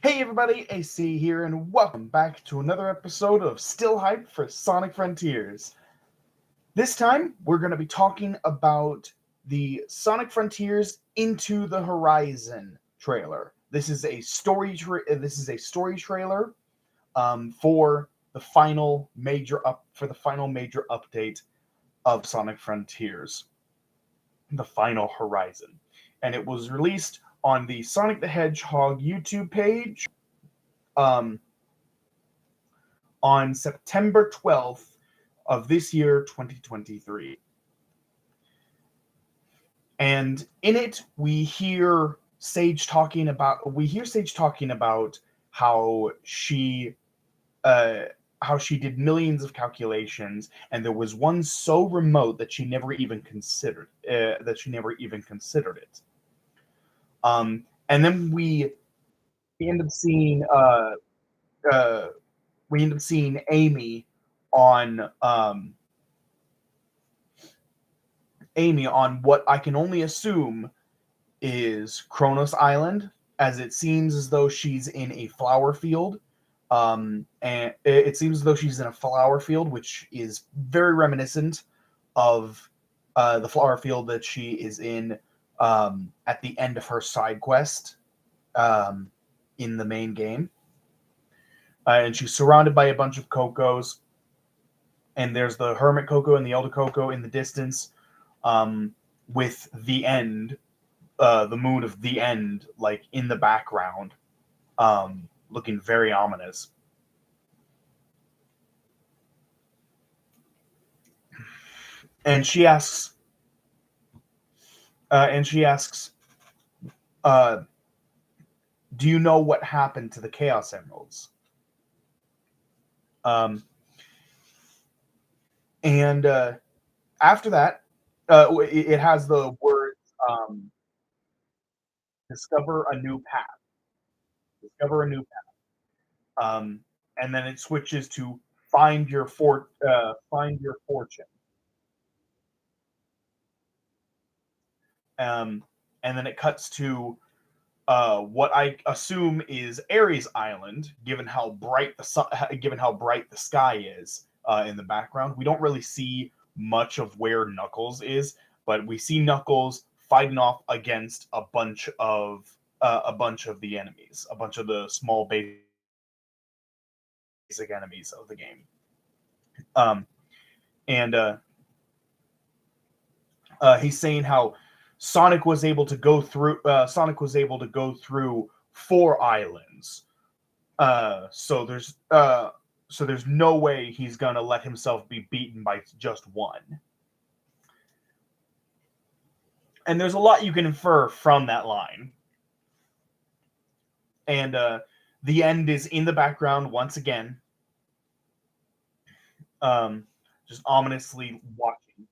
Hey everybody, AC here, and welcome back to another episode of Still Hype for Sonic Frontiers. This time, we're going to be talking about the Sonic Frontiers Into the Horizon trailer. This is a story. Trailer for the final major update of Sonic Frontiers, the Final Horizon, and it was released on the Sonic the Hedgehog YouTube page um, on September 12th of this year, 2023. And in it, we hear Sage talking about how uh, she did millions of calculations, and there was one so remote that she never even considered it. And then end up seeing uh, we end up seeing Amy on what I can only assume is Kronos Island, as it seems as though she's in a flower field. And it seems as though she's in a flower field, which is very reminiscent of the flower field that she is in at the end of her side quest in the main game. And she's surrounded by a bunch of Cocos, and there's the Hermit Coco and the Elder Coco in the distance, with the moon of the end, like in the background, looking very ominous. And she asks, uh, "Do you know what happened to the Chaos Emeralds?" Um, and After that, it has the words, "Discover a new path. Discover a new path." And then it switches to find your fortune. Um, and then it cuts to what I assume is Ares Island, given how bright the sky is in the background. We don't really see much of where Knuckles is, but we see Knuckles fighting off against a bunch of the enemies, a bunch of the small basic enemies of the game. Um, and He's saying how Sonic was able to go through 4 islands. So there's no way he's gonna let himself be beaten by just one. And there's a lot you can infer from that line. And the end is in the background once again, um, just ominously watching.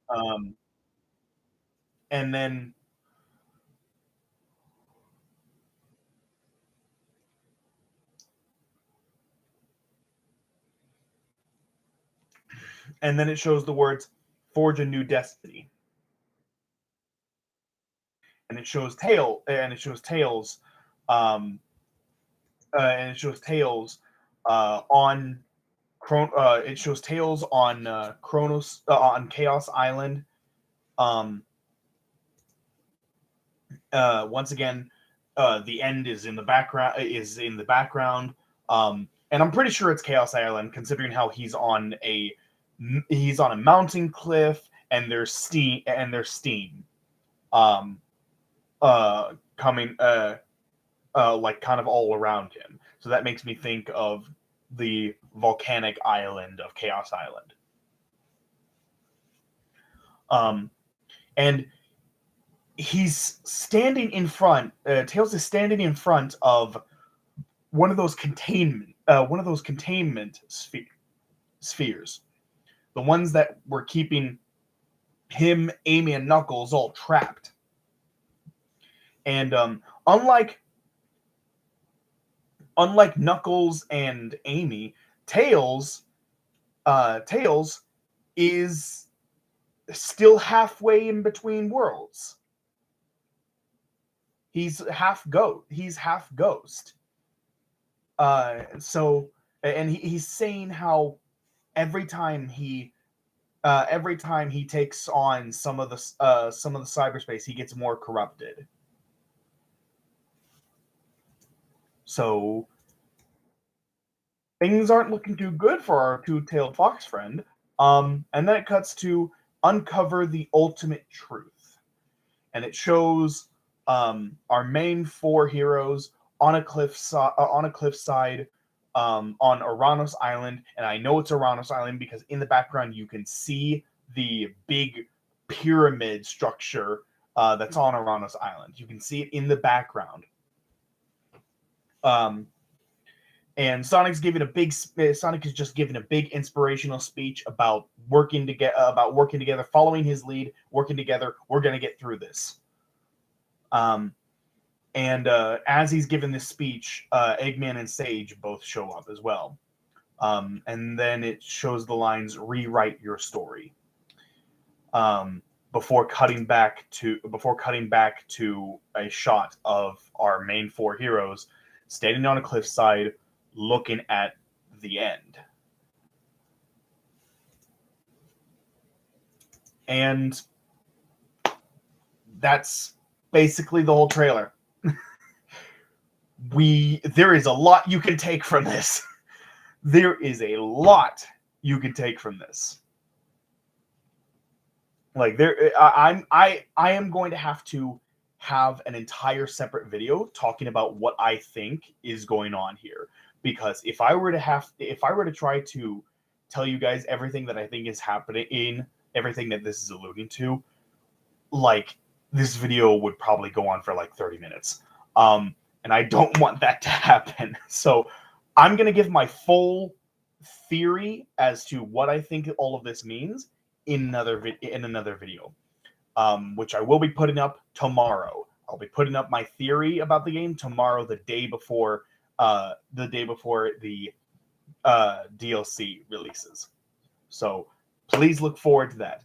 Um, and then it shows the words "Forge a new destiny," and it shows Tails, um, and it shows Tails on it shows Tails on Kronos on Chaos Island. Um, Once again, the end is in the background. And I'm pretty sure it's Chaos Island, considering how he's on a mountain cliff, and there's steam, um, coming, like kind of all around him. So that makes me think of the volcanic island of Chaos Island. Um, and he's standing in front. Tails is standing in front of one of those containment spheres, the ones that were keeping him, Amy, and Knuckles all trapped. And unlike Knuckles and Amy, Tails is still halfway in between worlds. He's half goat. He's half ghost. So and he's saying how every time he takes on some of the cyberspace, he gets more corrupted. So things aren't looking too good for our two-tailed fox friend. And then it cuts to uncover the ultimate truth, and it shows our main four heroes on a cliffside on Aranos Island. And I know it's Aranos Island because in the background you can see the big pyramid structure that's on Aranos Island. You can see it in the background. And Sonic is just giving a big inspirational speech about working together, following his lead, working together. We're gonna get through this. And as he's giving this speech, Eggman and Sage both show up as well. And then it shows the lines "Rewrite your story." Before cutting back to a shot of our main four heroes standing on a cliffside, looking at the end. And that's basically the whole trailer. There is a lot you can take from this. There is a lot you can take from this. Like I am going to have an entire separate video talking about what I think is going on here, because if I were to try to tell you guys everything that I think is happening, everything that this is alluding to, like, this video would probably go on for like 30 minutes. And I don't want that to happen. So I'm going to give my full theory as to what I think all of this means in another video, which I will be putting up tomorrow. I'll be putting up my theory about the game tomorrow, the day before the DLC releases. So please look forward to that.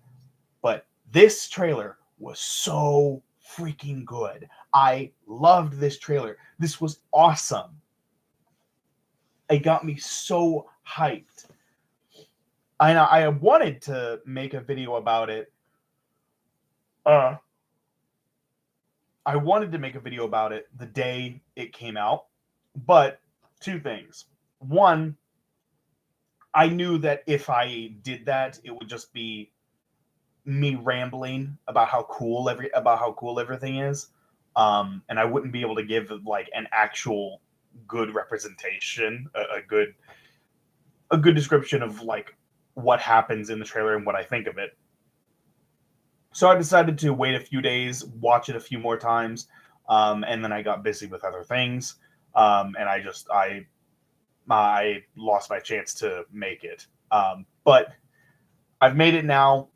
But this trailer was so freaking good. I loved this trailer. This was awesome. It got me so hyped. And I wanted to make a video about it. I wanted to make a video about it the day it came out, but two things. One, I knew that if I did that, it would just be me rambling about how cool everything is, and I wouldn't be able to give like an actual good representation, a good description of like what happens in the trailer and what I think of it. So I decided to wait a few days, watch it a few more times, and then I got busy with other things, and I lost my chance to make it. But I've made it now.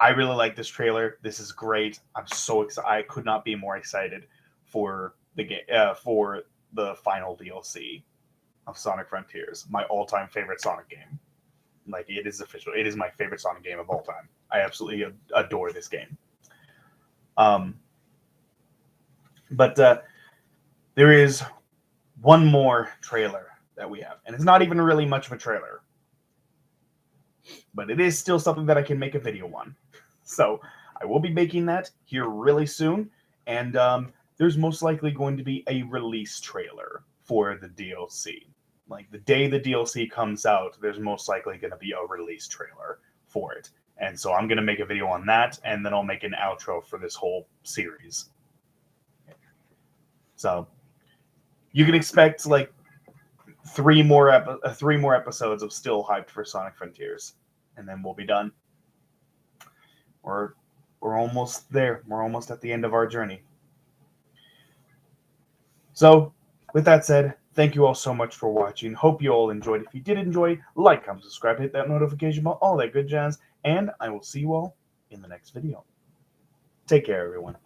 I really like this trailer. This is great. I'm so excited. I could not be more excited for the game, for the final DLC of Sonic Frontiers, my all-time favorite Sonic game. Like, it is official. It is my favorite Sonic game of all time. I absolutely adore this game. But there is one more trailer that we have, and it's not even really much of a trailer, but it is still something that I can make a video on. So I will be making that here really soon, and there's most likely going to be a release trailer for the DLC. Like, the day the DLC comes out, there's most likely going to be a release trailer for it. And so I'm going to make a video on that, and then I'll make an outro for this whole series. So you can expect like three more episodes of still hyped for Sonic Frontiers, and then we'll be done. We're almost there. We're almost at the end of our journey. So with that said, thank you all so much for watching. Hope you all enjoyed. If you did enjoy, like, comment, subscribe, hit that notification bell, all that good jazz, and I will see you all in the next video. Take care, everyone.